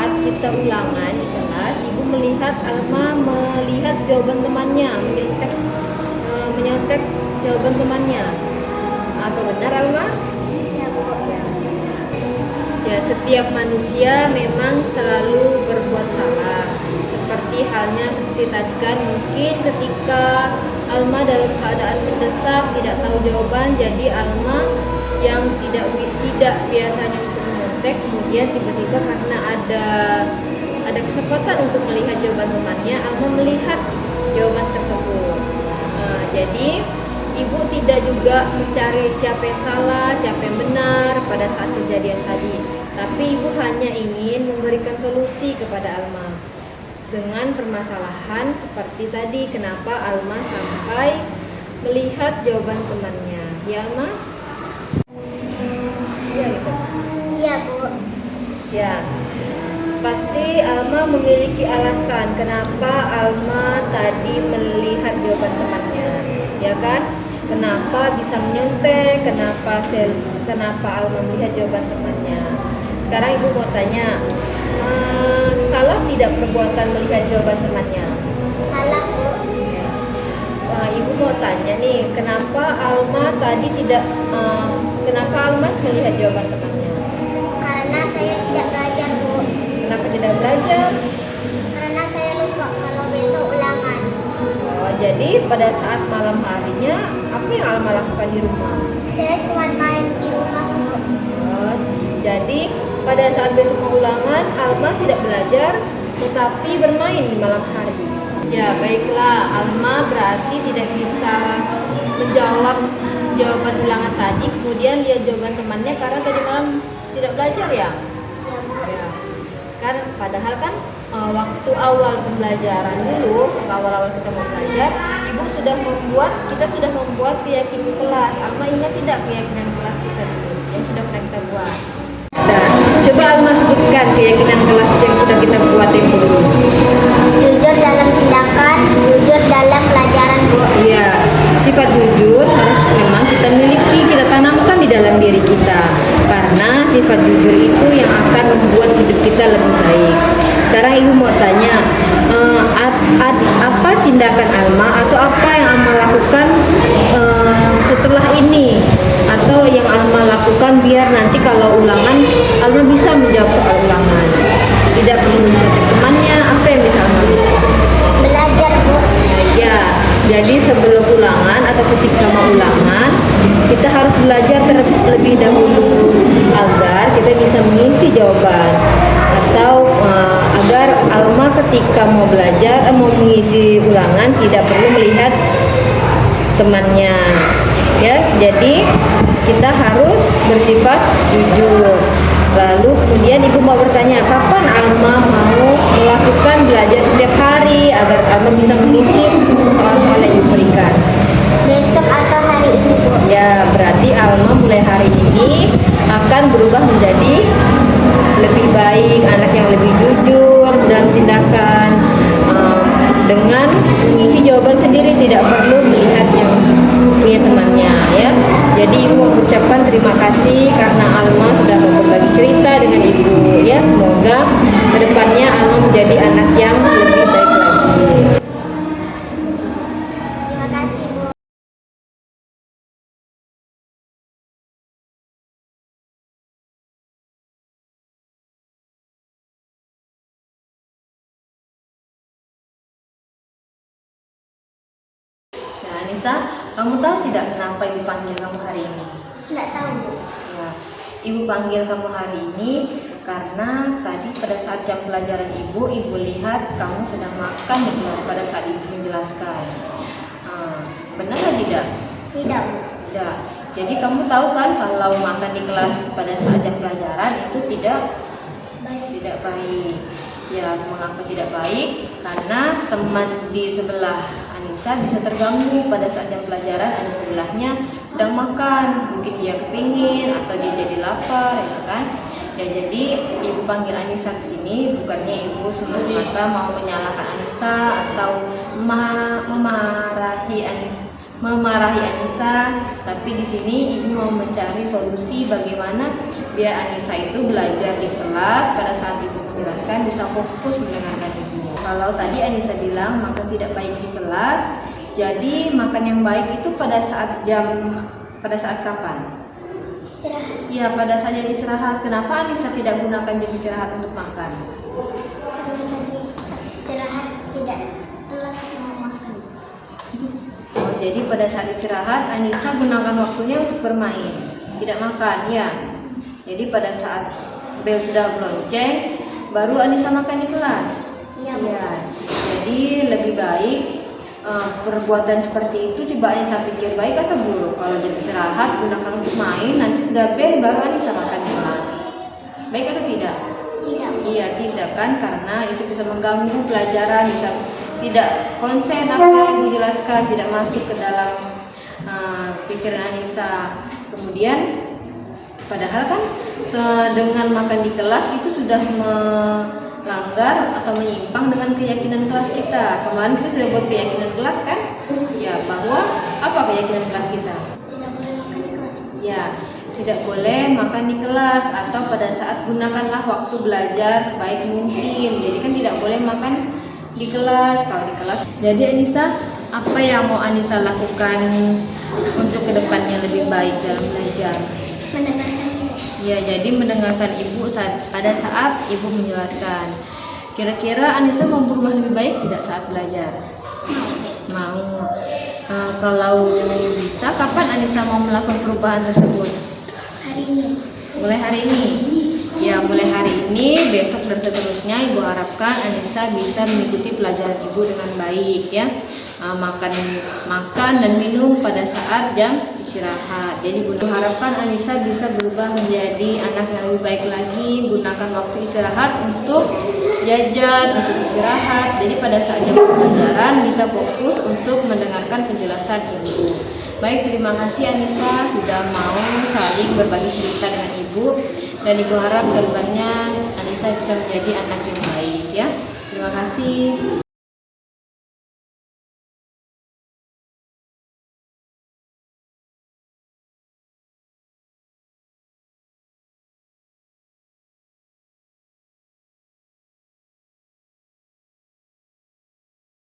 saat kita ulangan di kelas, ibu melihat Alma melihat jawaban temannya, menyontek jawaban temannya. Apa benar Alma? Ya, Bu. Ya, setiap manusia memang selalu berbuat salah. Seperti tadi kan, mungkin ketika Alma dalam keadaan mendesak tidak tahu jawaban, jadi Alma yang tidak biasanya untuk menyontek, kemudian tiba-tiba karena ada kesempatan untuk melihat jawaban temannya, Alma melihat jawaban tersebut. Jadi ibu tidak juga mencari siapa yang salah, siapa yang benar pada saat kejadian tadi, tapi ibu hanya ingin memberikan solusi kepada Alma dengan permasalahan seperti tadi, kenapa Alma sampai melihat jawaban temannya. Ya Alma? Ya, gitu. Iya, Bu. Ya, pasti Alma memiliki alasan kenapa Alma tadi melihat jawaban temannya, ya kan? Kenapa bisa menyontek? Kenapa Alma melihat jawaban temannya? Sekarang ibu mau tanya, salah tidak perbuatan melihat jawaban temannya? Salah, Bu. Ibu mau tanya nih, kenapa Alma tadi kenapa Alma melihat jawaban temannya? Karena saya tidak belajar, Bu. Kenapa tidak belajar? Karena saya lupa kalau besok ulangan. Jadi pada saat malam harinya, apa yang Alma lakukan di rumah? Saya cuma main di rumah, Bu. Jadi pada saat besok mau ulangan, Alma tidak belajar, tetapi bermain di malam hari. Ya, baiklah, Alma berarti tidak bisa menjawab jawaban ulangan tadi, kemudian lihat jawaban temannya karena tadi malam tidak belajar ya. Ya, Bu. Ya. Sekarang padahal kan waktu awal pembelajaran dulu, awal-awal kita mau belajar, kita sudah membuat keyakinan kelas. Alma ingat tidak keyakinan kelas kita dulu yang sudah pernah kita buat? Nah, coba Alma sebutkan keyakinan kelas yang sudah kita buat itu. Jujur dalam tindakan, jujur dalam pelajaran, Bu. Iya, sifat jujur harus memang kita miliki, kita tanamkan di dalam diri kita. Karena sifat jujur itu yang akan membuat hidup kita lebih baik. Sekarang ibu mau tanya, apa tindakan Alma atau apa yang Alma lakukan setelah ini, atau yang Alma lakukan biar nanti kalau ulangan Alma bisa menjawab soal ulangan, tidak perlu mencontek temannya. Apa yang bisa Alma lakukan? Belajar, Bu. Ya, jadi sebelum ulangan atau ketika mau ulangan, kita harus belajar terlebih dahulu agar kita bisa mengisi jawaban, atau agar Alma ketika mau belajar mau mengisi ulangan tidak perlu melihat temannya. Ya, jadi kita harus bersifat jujur. Lalu kemudian ibu mau bertanya, kapan Alma mau melakukan belajar setiap hari agar Alma bisa mengisi soal-soal yang diberikan? Besok atau hari ini, Bu. Ya, berarti Alma mulai hari ini akan berubah menjadi lebih baik, anak yang lebih jujur dalam tindakan, dengan mengisi jawaban sendiri, tidak perlu melihat yang punya temannya, ya. Jadi ibu mau ucapkan terima kasih karena Alma sudah mau berbagi cerita dengan ibu, ya. Semoga kedepannya Alma menjadi anak yang lebih baik lagi. Terima kasih, Bu. Nah, Anissa, kamu tahu tidak kenapa ibu panggil kamu hari ini? Nggak tahu, Bu. Ya, ibu panggil kamu hari ini karena tadi pada saat jam pelajaran ibu lihat kamu sedang makan di kelas pada saat ibu menjelaskan. Benar atau tidak? Tidak, Bu. Tidak. Jadi kamu tahu kan kalau makan di kelas pada saat jam pelajaran itu tidak baik. Ya, mengapa tidak baik? Karena teman di sebelah Anissa bisa terganggu pada saat jam pelajaran, ada sebelahnya sedang makan, mungkin dia kepingin atau dia jadi lapar, ya kan? Ya, jadi ibu panggil Anissa ke sini bukannya ibu semata-mata mau menyalahkan Anissa atau memarahi Anissa, tapi di sini ibu mau mencari solusi bagaimana biar Anissa itu belajar di kelas pada saat ibu menjelaskan, bisa fokus mendengarkan ibu. Kalau tadi Anissa bilang makan tidak baik di kelas, jadi makan yang baik itu pada saat kapan? Istirahat. Ya, pada saat jam istirahat. Kenapa Anissa tidak gunakan jam istirahat untuk makan? Karena tadi istirahat tidak telat mau makan. Oh, jadi pada saat istirahat Anissa gunakan waktunya untuk bermain, tidak makan, ya. Jadi pada saat bel sudah melonceng, baru Anissa makan di kelas. Iya, Ya. Jadi lebih baik perbuatan seperti itu coba Anissa pikir baik atau buruk. Kalau jam istirahat gunakan untuk main, nanti udah bel baru Anissa makan di kelas. Baik atau tidak? Tidak. Iya, tidak kan, karena itu bisa mengganggu pelajaran, bisa tidak konsen apa yang dijelaskan, tidak masuk ke dalam pikiran Anissa. Kemudian padahal kan dengan makan di kelas itu sudah melanggar atau menyimpang dengan keyakinan kelas kita. Kemarin kita sudah buat keyakinan kelas kan? Ya, bahwa apa keyakinan kelas kita? Tidak boleh makan di kelas. Ya, tidak boleh makan di kelas atau pada saat gunakanlah waktu belajar sebaik mungkin. Jadi kan tidak boleh makan di kelas. Kalau di kelas, jadi Anissa, apa yang mau Anissa lakukan untuk kedepannya lebih baik dalam belajar? Mendengarkan ibu. Ya, jadi mendengarkan ibu pada saat ibu menjelaskan. Kira-kira Anissa mau berubah lebih baik tidak saat belajar? Mau. Kalau bisa, kapan Anissa mau melakukan perubahan tersebut? Hari ini. Mulai hari ini. Ya, mulai hari ini, besok dan seterusnya ibu harapkan Anissa bisa mengikuti pelajaran ibu dengan baik, ya. Makan dan minum pada saat jam istirahat. Jadi ibu harapkan Anissa bisa berubah menjadi anak yang lebih baik lagi, gunakan waktu istirahat untuk jajan, untuk istirahat. Jadi pada saat jam pelajaran bisa fokus untuk mendengarkan penjelasan ibu. Baik, terima kasih Anissa sudah mau saling berbagi cerita dengan ibu, dan ibu harap kedepannya Anissa bisa menjadi anak yang baik, ya. Terima kasih.